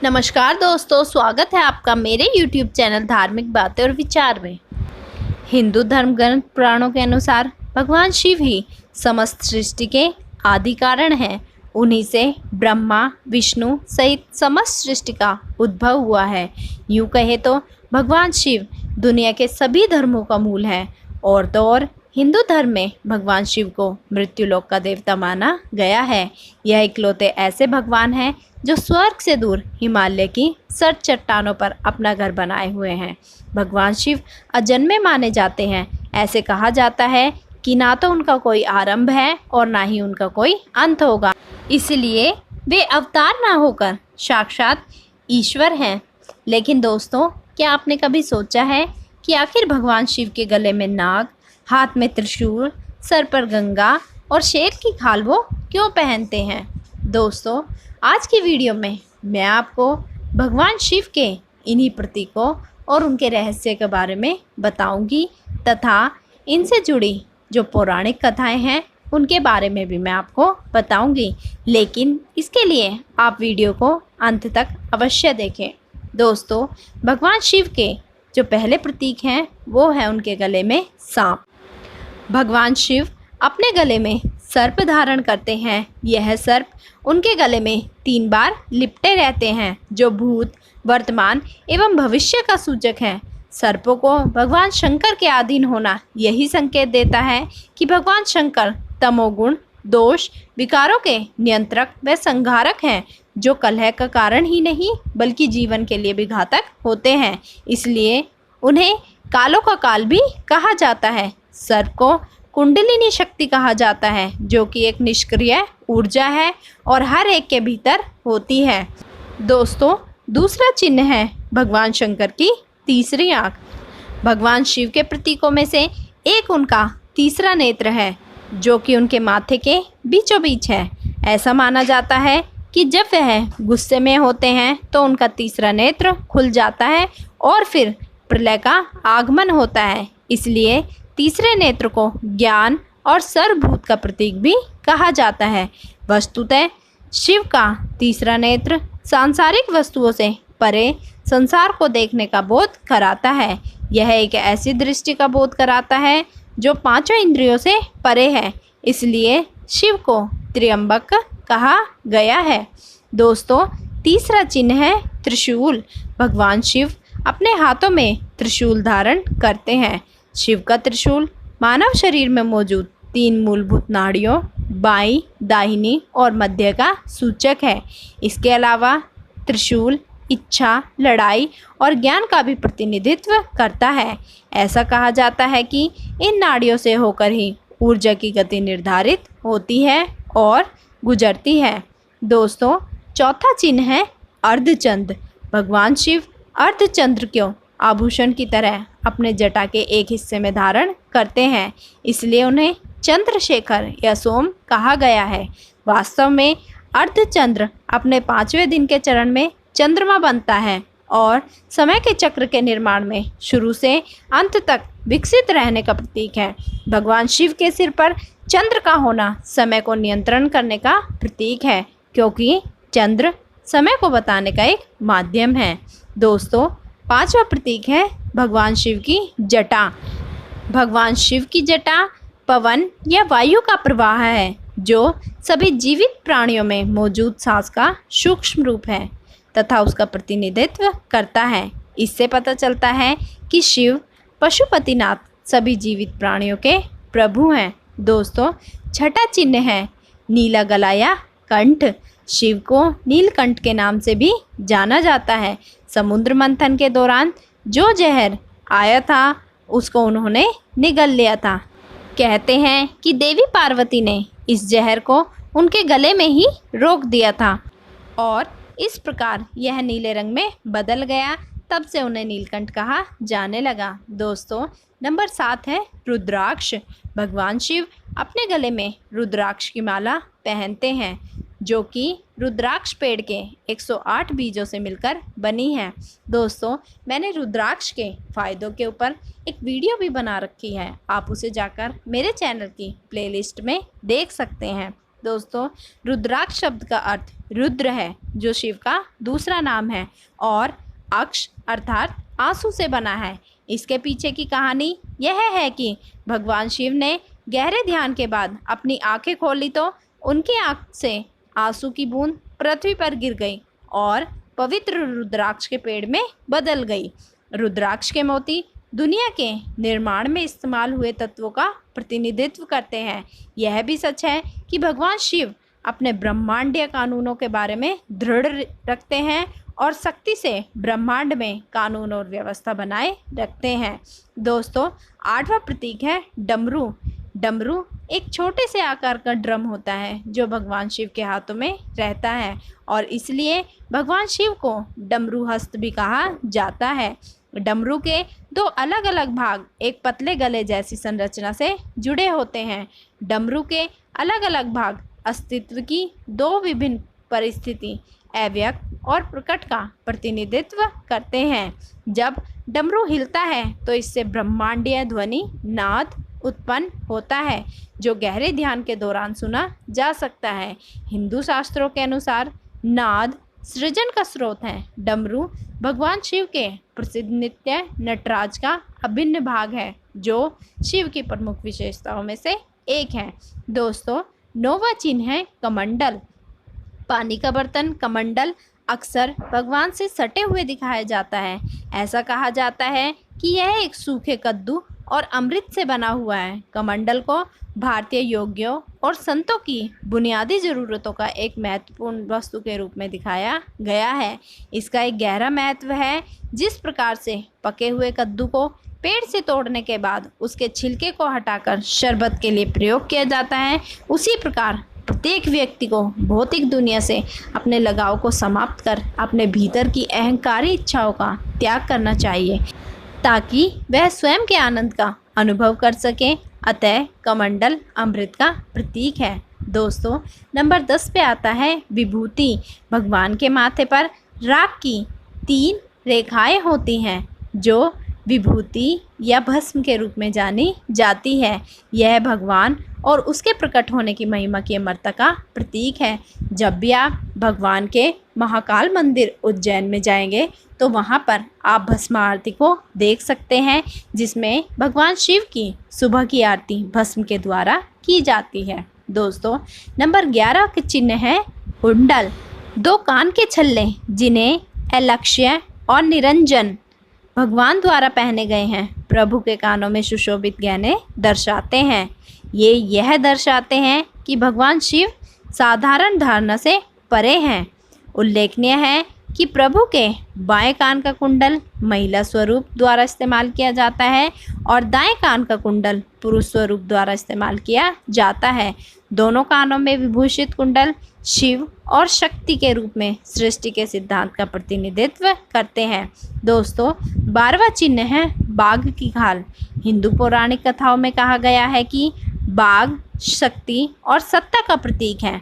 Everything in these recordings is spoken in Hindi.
नमस्कार दोस्तों, स्वागत है आपका मेरे YouTube चैनल धार्मिक बातें और विचार में। हिंदू धर्म ग्रंथ पुराणों के अनुसार भगवान शिव ही समस्त सृष्टि के आदि कारण हैं। उन्हीं से ब्रह्मा विष्णु सहित समस्त सृष्टि का उद्भव हुआ है। यूँ कहे तो भगवान शिव दुनिया के सभी धर्मों का मूल है। और तो और हिंदू धर्म में भगवान शिव को मृत्युलोक का देवता माना गया है। यह इकलौते ऐसे भगवान हैं जो स्वर्ग से दूर हिमालय की सर्द चट्टानों पर अपना घर बनाए हुए हैं। भगवान शिव अजन्मे माने जाते हैं। ऐसे कहा जाता है कि ना तो उनका कोई आरंभ है और ना ही उनका कोई अंत होगा, इसलिए वे अवतार ना होकर साक्षात ईश्वर हैं। लेकिन दोस्तों, क्या आपने कभी सोचा है कि आखिर भगवान शिव के गले में नाग, हाथ में त्रिशूल, सर पर गंगा और शेर की खाल वो क्यों पहनते हैं? दोस्तों, आज की वीडियो में मैं आपको भगवान शिव के इन्हीं प्रतीकों और उनके रहस्य के बारे में बताऊंगी तथा इनसे जुड़ी जो पौराणिक कथाएं हैं उनके बारे में भी मैं आपको बताऊंगी। लेकिन इसके लिए आप वीडियो को अंत तक अवश्य देखें। दोस्तों, भगवान शिव के जो पहले प्रतीक हैं वो है उनके गले में सांप। भगवान शिव अपने गले में सर्प धारण करते हैं। यह सर्प उनके गले में 3 बार लिपटे रहते हैं, जो भूत, वर्तमान एवं भविष्य का सूचक है। सर्पों को भगवान शंकर के अधीन होना यही संकेत देता है कि भगवान शंकर तमोगुण, दोष, विकारों के नियंत्रक व संहारक हैं, जो कलह का कारण ही नहीं बल्कि जीवन के लिए भी घातक होते हैं। इसलिए उन्हें कालों का काल भी कहा जाता है। सर्प को कुंडलिनी शक्ति कहा जाता है, जो कि एक निष्क्रिय ऊर्जा है और हर एक के भीतर होती है। दोस्तों, दूसरा चिन्ह है भगवान शंकर की तीसरी आँख। भगवान शिव के प्रतीकों में से एक उनका तीसरा नेत्र है, जो कि उनके माथे के बीचों बीच है। ऐसा माना जाता है कि जब वह गुस्से में होते हैं तो उनका तीसरा नेत्र खुल जाता है और फिर प्रलय का आगमन होता है। इसलिए तीसरे नेत्र को ज्ञान और सर्वभूत का प्रतीक भी कहा जाता है। वस्तुतः शिव का तीसरा नेत्र सांसारिक वस्तुओं से परे संसार को देखने का बोध कराता है। यह एक ऐसी दृष्टि का बोध कराता है जो 5 इंद्रियों से परे है। इसलिए शिव को त्र्यंबक कहा गया है। दोस्तों, तीसरा चिन्ह है त्रिशूल। भगवान शिव अपने हाथों में त्रिशूल धारण करते हैं। शिव का त्रिशूल मानव शरीर में मौजूद 3 मूलभूत नाड़ियों बाईं, दाहिनी और मध्य का सूचक है। इसके अलावा त्रिशूल इच्छा, लड़ाई और ज्ञान का भी प्रतिनिधित्व करता है। ऐसा कहा जाता है कि इन नाड़ियों से होकर ही ऊर्जा की गति निर्धारित होती है और गुजरती है। दोस्तों, चौथा चिन्ह है अर्धचंद्र। भगवान शिव अर्धचंद्र को आभूषण की तरह अपने जटा के एक हिस्से में धारण करते हैं, इसलिए उन्हें चंद्रशेखर या सोम कहा गया है। वास्तव में अर्धचंद्र अपने 5वें दिन के चरण में चंद्रमा बनता है और समय के चक्र के निर्माण में शुरू से अंत तक विकसित रहने का प्रतीक है। भगवान शिव के सिर पर चंद्र का होना समय को नियंत्रण करने का प्रतीक है, क्योंकि चंद्र समय को बताने का एक माध्यम है। दोस्तों, 5वां प्रतीक है भगवान शिव की जटा। भगवान शिव की जटा पवन या वायु का प्रवाह है, जो सभी जीवित प्राणियों में मौजूद सांस का सूक्ष्म रूप है तथा उसका प्रतिनिधित्व करता है। इससे पता चलता है कि शिव पशुपतिनाथ सभी जीवित प्राणियों के प्रभु हैं। दोस्तों, छठा चिन्ह है नीला गला या कंठ। शिव को नीलकंठ के नाम से भी जाना जाता है। समुद्र मंथन के दौरान जो जहर आया था उसको उन्होंने निगल लिया था। कहते हैं कि देवी पार्वती ने इस जहर को उनके गले में ही रोक दिया था और इस प्रकार यह नीले रंग में बदल गया। तब से उन्हें नीलकंठ कहा जाने लगा। दोस्तों, नंबर 7 है रुद्राक्ष। भगवान शिव अपने गले में रुद्राक्ष की माला पहनते हैं, जो कि रुद्राक्ष पेड़ के 108 बीजों से मिलकर बनी है। दोस्तों, मैंने रुद्राक्ष के फ़ायदों के ऊपर एक वीडियो भी बना रखी है, आप उसे जाकर मेरे चैनल की प्लेलिस्ट में देख सकते हैं। दोस्तों, रुद्राक्ष शब्द का अर्थ रुद्र है, जो शिव का दूसरा नाम है, और अक्ष अर्थात आंसू से बना है। इसके पीछे की कहानी यह है कि भगवान शिव ने गहरे ध्यान के बाद अपनी आंखें खोली तो उनकी आंख से आंसू की बूंद पृथ्वी पर गिर गई और पवित्र रुद्राक्ष के पेड़ में बदल गई। रुद्राक्ष के मोती दुनिया के निर्माण में इस्तेमाल हुए तत्वों का प्रतिनिधित्व करते हैं। यह भी सच है कि भगवान शिव अपने ब्रह्मांडीय कानूनों के बारे में दृढ़ रखते हैं और शक्ति से ब्रह्मांड में कानून और व्यवस्था बनाए रखते हैं। दोस्तों, 8वां प्रतीक है डमरू। डमरू एक छोटे से आकार का ड्रम होता है जो भगवान शिव के हाथों में रहता है और इसलिए भगवान शिव को डमरू हस्त भी कहा जाता है। डमरू के 2 अलग अलग भाग एक पतले गले जैसी संरचना से जुड़े होते हैं। डमरू के अलग अलग भाग अस्तित्व की 2 विभिन्न परिस्थिति, अव्यक्त और प्रकट का प्रतिनिधित्व करते हैं। जब डमरू हिलता है तो इससे ब्रह्मांडीय ध्वनि नाद उत्पन्न होता है जो गहरे ध्यान के दौरान सुना जा सकता है। हिंदू शास्त्रों के अनुसार नाद सृजन का स्रोत है। डमरू भगवान शिव के प्रसिद्ध नृत्य नटराज का अभिन्न भाग है जो शिव की प्रमुख विशेषताओं में से एक है। दोस्तों, 9वां चिन्ह है कमंडल। पानी का बर्तन कमंडल अक्सर भगवान से सटे हुए दिखाया जाता है। ऐसा कहा जाता है कि यह एक सूखे कद्दू और अमृत से बना हुआ है। कमंडल को भारतीय योगियों और संतों की बुनियादी ज़रूरतों का एक महत्वपूर्ण वस्तु के रूप में दिखाया गया है। इसका एक गहरा महत्व है। जिस प्रकार से पके हुए कद्दू को पेड़ से तोड़ने के बाद उसके छिलके को हटाकर शरबत के लिए प्रयोग किया जाता है, उसी प्रकार प्रत्येक व्यक्ति को भौतिक दुनिया से अपने लगाव को समाप्त कर अपने भीतर की अहंकारी इच्छाओं का त्याग करना चाहिए ताकि वह स्वयं के आनंद का अनुभव कर सके। अतः कमंडल अमृत का प्रतीक है। दोस्तों, नंबर 10 पे आता है विभूति। भगवान के माथे पर राख की 3 रेखाएं होती हैं जो विभूति या भस्म के रूप में जानी जाती है। यह भगवान और उसके प्रकट होने की महिमा की अमरता का प्रतीक है। जब भी आप भगवान के महाकाल मंदिर उज्जैन में जाएंगे तो वहाँ पर आप भस्म आरती को देख सकते हैं जिसमें भगवान शिव की सुबह की आरती भस्म के द्वारा की जाती है। दोस्तों, नंबर 11 के चिन्ह है कुंडल। 2 कान के छल्ले जिन्हें अलक्ष्य और निरंजन भगवान द्वारा पहने गए हैं, प्रभु के कानों में सुशोभित गहने दर्शाते हैं। ये यह दर्शाते हैं कि भगवान शिव साधारण धारणा से परे हैं। उल्लेखनीय है कि प्रभु के बाएं कान का कुंडल महिला स्वरूप द्वारा इस्तेमाल किया जाता है और दाएं कान का कुंडल पुरुष स्वरूप द्वारा इस्तेमाल किया जाता है। दोनों कानों में विभूषित कुंडल शिव और शक्ति के रूप में सृष्टि के सिद्धांत का प्रतिनिधित्व करते हैं। दोस्तों, 12वां चिन्ह है बाघ की खाल। हिंदू पौराणिक कथाओं में कहा गया है कि बाघ शक्ति और सत्ता का प्रतीक है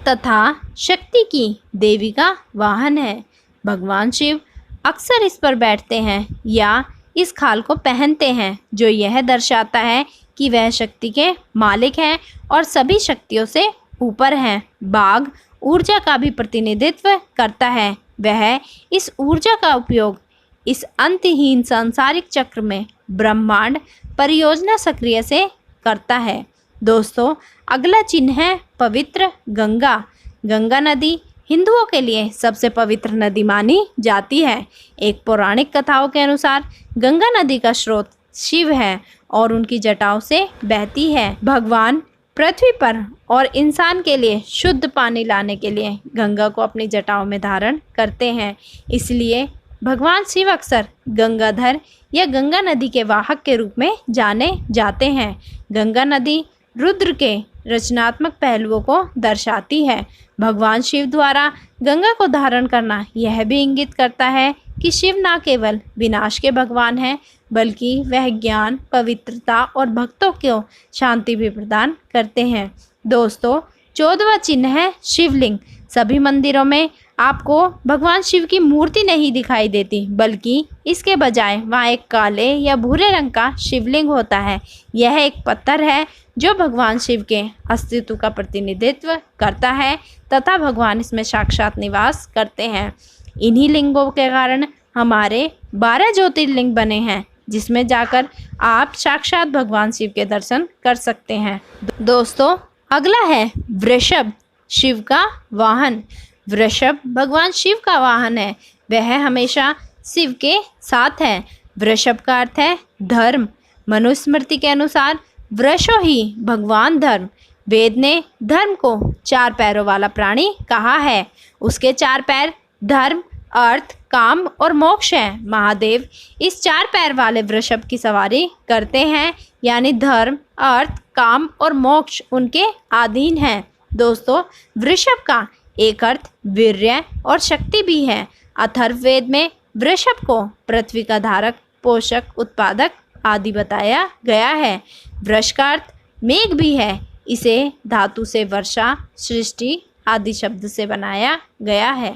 तथा शक्ति की देवी का वाहन है। भगवान शिव अक्सर इस पर बैठते हैं या इस खाल को पहनते हैं जो यह दर्शाता है कि वह शक्ति के मालिक हैं और सभी शक्तियों से ऊपर हैं। बाघ ऊर्जा का भी प्रतिनिधित्व करता है। वह इस ऊर्जा का उपयोग इस अंतहीन सांसारिक चक्र में ब्रह्मांड परियोजना सक्रिय से करता है। दोस्तों, अगला चिन्ह है पवित्र गंगा। गंगा नदी हिंदुओं के लिए सबसे पवित्र नदी मानी जाती है। एक पौराणिक कथाओं के अनुसार गंगा नदी का स्रोत शिव है और उनकी जटाओं से बहती है। भगवान पृथ्वी पर और इंसान के लिए शुद्ध पानी लाने के लिए गंगा को अपनी जटाओं में धारण करते हैं। इसलिए भगवान शिव अक्सर गंगाधर या गंगा नदी के वाहक के रूप में जाने जाते हैं। गंगा नदी रुद्र के रचनात्मक पहलुओं को दर्शाती है। भगवान शिव द्वारा गंगा को धारण करना यह भी इंगित करता है कि शिव न केवल विनाश के भगवान हैं बल्कि वह ज्ञान, पवित्रता और भक्तों को शांति भी प्रदान करते हैं। दोस्तों, 14वां चिन्ह है शिवलिंग। सभी मंदिरों में आपको भगवान शिव की मूर्ति नहीं दिखाई देती, बल्कि इसके बजाय वहाँ एक काले या भूरे रंग का शिवलिंग होता है। यह एक पत्थर है जो भगवान शिव के अस्तित्व का प्रतिनिधित्व करता है तथा भगवान इसमें साक्षात निवास करते हैं। इन्हीं लिंगों के कारण हमारे 12 ज्योतिर्लिंग बने हैं, जिसमें जाकर आप साक्षात भगवान शिव के दर्शन कर सकते हैं। दोस्तों, अगला है वृषभ, शिव का वाहन। वृषभ भगवान शिव का वाहन है। वह हमेशा शिव के साथ है। वृषभ का अर्थ है धर्म। मनुस्मृति के अनुसार वृषो ही भगवान धर्म। वेद ने धर्म को 4 पैरों वाला प्राणी कहा है। उसके 4 पैर धर्म, अर्थ, काम और मोक्ष है। महादेव इस 4 पैर वाले वृषभ की सवारी करते हैं, यानी धर्म, अर्थ, काम और मोक्ष उनके अधीन हैं। दोस्तों, वृषभ का एक अर्थ वीर्य और शक्ति भी है। अथर्ववेद में वृषभ को पृथ्वी का धारक, पोषक, उत्पादक आदि बताया गया है। वृष का अर्थ मेघ भी है। इसे धातु से वर्षा, सृष्टि आदि शब्द से बनाया गया है।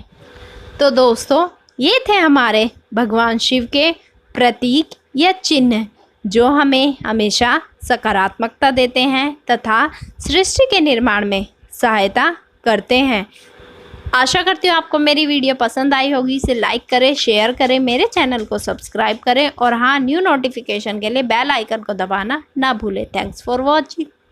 तो दोस्तों, ये थे हमारे भगवान शिव के प्रतीक या चिन्ह, जो हमें हमेशा सकारात्मकता देते हैं तथा सृष्टि के निर्माण में सहायता करते हैं। आशा करती हूँ आपको मेरी वीडियो पसंद आई होगी। इसे लाइक करें, शेयर करें, मेरे चैनल को सब्सक्राइब करें और हाँ, न्यू नोटिफिकेशन के लिए बेल आइकन को दबाना ना भूलें। Thanks for watching.